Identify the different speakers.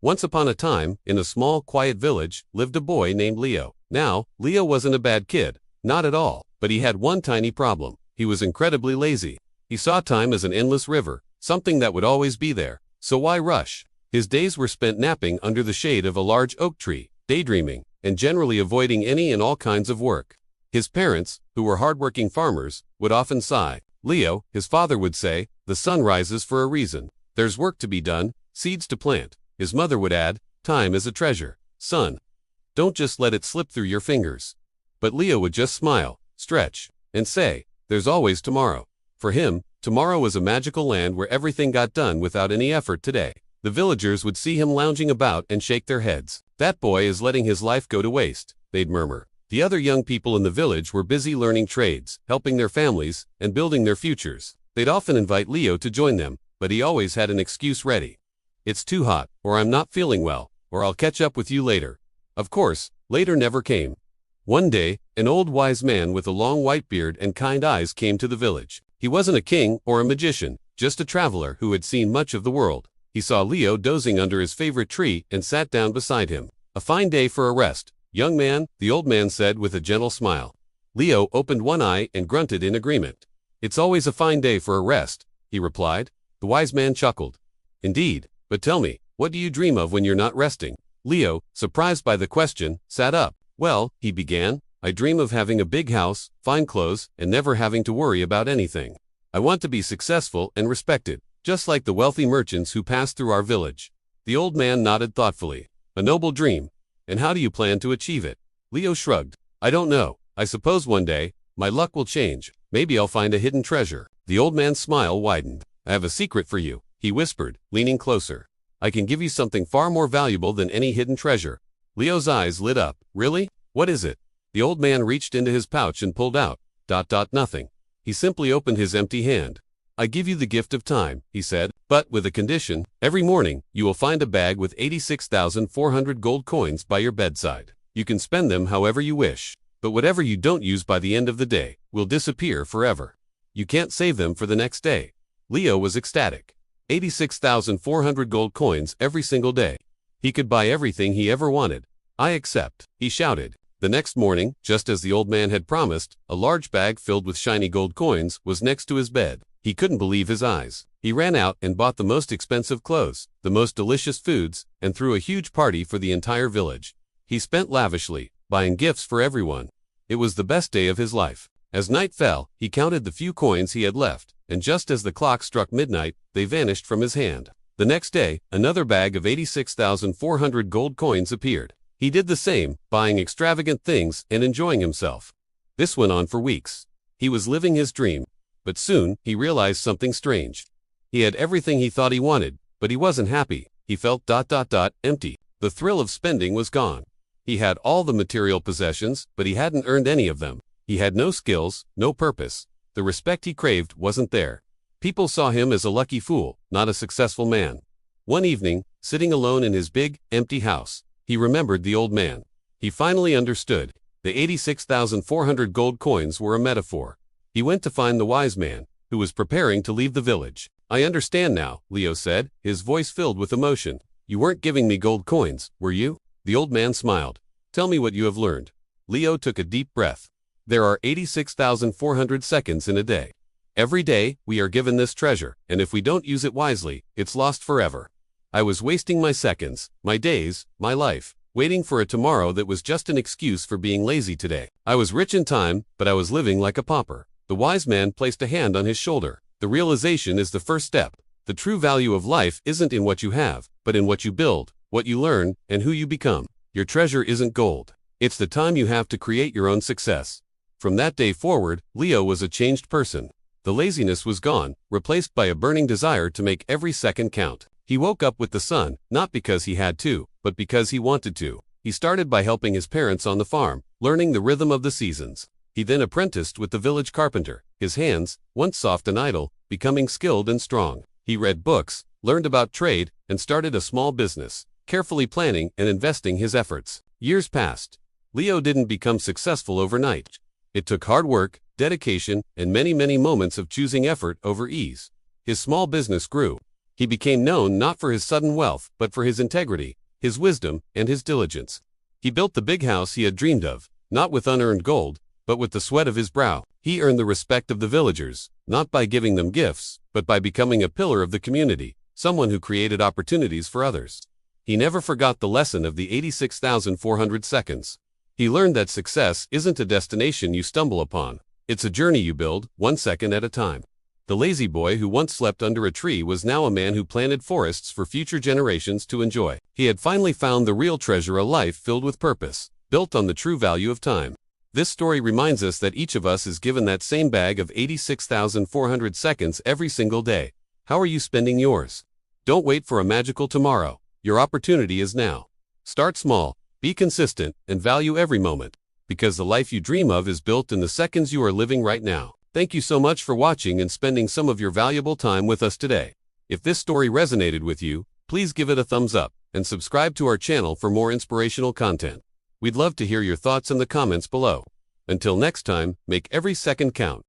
Speaker 1: Once upon a time, in a small, quiet village, lived a boy named Leo. Now, Leo wasn't a bad kid, not at all, but he had one tiny problem. He was incredibly lazy. He saw time as an endless river, something that would always be there, so why rush? His days were spent napping under the shade of a large oak tree, daydreaming, and generally avoiding any and all kinds of work. His parents, who were hardworking farmers, would often sigh. Leo, his father would say, the sun rises for a reason. There's work to be done, seeds to plant. His mother would add, time is a treasure, son. Don't just let it slip through your fingers. But Leo would just smile, stretch, and say, there's always tomorrow. For him, tomorrow was a magical land where everything got done without any effort today. The villagers would see him lounging about and shake their heads. That boy is letting his life go to waste, they'd murmur. The other young people in the village were busy learning trades, helping their families, and building their futures. They'd often invite Leo to join them, but he always had an excuse ready. It's too hot, or I'm not feeling well, or I'll catch up with you later. Of course, later never came. One day, an old wise man with a long white beard and kind eyes came to the village. He wasn't a king or a magician, just a traveler who had seen much of the world. He saw Leo dozing under his favorite tree and sat down beside him. A fine day for a rest, young man, the old man said with a gentle smile. Leo opened one eye and grunted in agreement. It's always a fine day for a rest, he replied. The wise man chuckled. Indeed. But tell me, what do you dream of when you're not resting? Leo, surprised by the question, sat up. Well, he began, I dream of having a big house, fine clothes, and never having to worry about anything. I want to be successful and respected, just like the wealthy merchants who pass through our village. The old man nodded thoughtfully. A noble dream. And how do you plan to achieve it? Leo shrugged. I don't know. I suppose one day, my luck will change. Maybe I'll find a hidden treasure. The old man's smile widened. I have a secret for you, he whispered, leaning closer. I can give you something far more valuable than any hidden treasure. Leo's eyes lit up. Really? What is it? The old man reached into his pouch and pulled out. Nothing. He simply opened his empty hand. I give you the gift of time, he said, but with a condition. Every morning, you will find a bag with 86,400 gold coins by your bedside. You can spend them however you wish, but whatever you don't use by the end of the day will disappear forever. You can't save them for the next day. Leo was ecstatic. 86,400 gold coins every single day. He could buy everything he ever wanted. I accept, he shouted. The next morning, just as the old man had promised, a large bag filled with shiny gold coins was next to his bed. He couldn't believe his eyes. He ran out and bought the most expensive clothes, the most delicious foods, and threw a huge party for the entire village. He spent lavishly, buying gifts for everyone. It was the best day of his life. As night fell, he counted the few coins he had left, and just as the clock struck midnight, they vanished from his hand. The next day, another bag of 86,400 gold coins appeared. He did the same, buying extravagant things and enjoying himself. This went on for weeks. He was living his dream. But soon, he realized something strange. He had everything he thought he wanted, but he wasn't happy. He felt empty. The thrill of spending was gone. He had all the material possessions, but he hadn't earned any of them. He had no skills, no purpose. The respect he craved wasn't there. People saw him as a lucky fool, not a successful man. One evening, sitting alone in his big, empty house, he remembered the old man. He finally understood. The 86,400 gold coins were a metaphor. He went to find the wise man, who was preparing to leave the village. I understand now, Leo said, his voice filled with emotion. You weren't giving me gold coins, were you? The old man smiled. Tell me what you have learned. Leo took a deep breath. There are 86,400 seconds in a day. Every day, we are given this treasure, and if we don't use it wisely, it's lost forever. I was wasting my seconds, my days, my life, waiting for a tomorrow that was just an excuse for being lazy today. I was rich in time, but I was living like a pauper. The wise man placed a hand on his shoulder. The realization is the first step. The true value of life isn't in what you have, but in what you build, what you learn, and who you become. Your treasure isn't gold. It's the time you have to create your own success. From that day forward, Leo was a changed person. The laziness was gone, replaced by a burning desire to make every second count. He woke up with the sun, not because he had to, but because he wanted to. He started by helping his parents on the farm, learning the rhythm of the seasons. He then apprenticed with the village carpenter, his hands, once soft and idle, becoming skilled and strong. He read books, learned about trade, and started a small business, carefully planning and investing his efforts. Years passed. Leo didn't become successful overnight. It took hard work, dedication, and many moments of choosing effort over ease. His small business grew. He became known not for his sudden wealth, but for his integrity, his wisdom, and his diligence. He built the big house he had dreamed of, not with unearned gold, but with the sweat of his brow. He earned the respect of the villagers, not by giving them gifts, but by becoming a pillar of the community, someone who created opportunities for others. He never forgot the lesson of the 86,400 seconds. He learned that success isn't a destination you stumble upon. It's a journey you build, 1 second at a time. The lazy boy who once slept under a tree was now a man who planted forests for future generations to enjoy. He had finally found the real treasure, a life filled with purpose, built on the true value of time. This story reminds us that each of us is given that same bag of 86,400 seconds every single day. How are you spending yours? Don't wait for a magical tomorrow. Your opportunity is now. Start small, be consistent, and value every moment, because the life you dream of is built in the seconds you are living right now. Thank you so much for watching and spending some of your valuable time with us today. If this story resonated with you, please give it a thumbs up and subscribe to our channel for more inspirational content. We'd love to hear your thoughts in the comments below. Until next time, make every second count.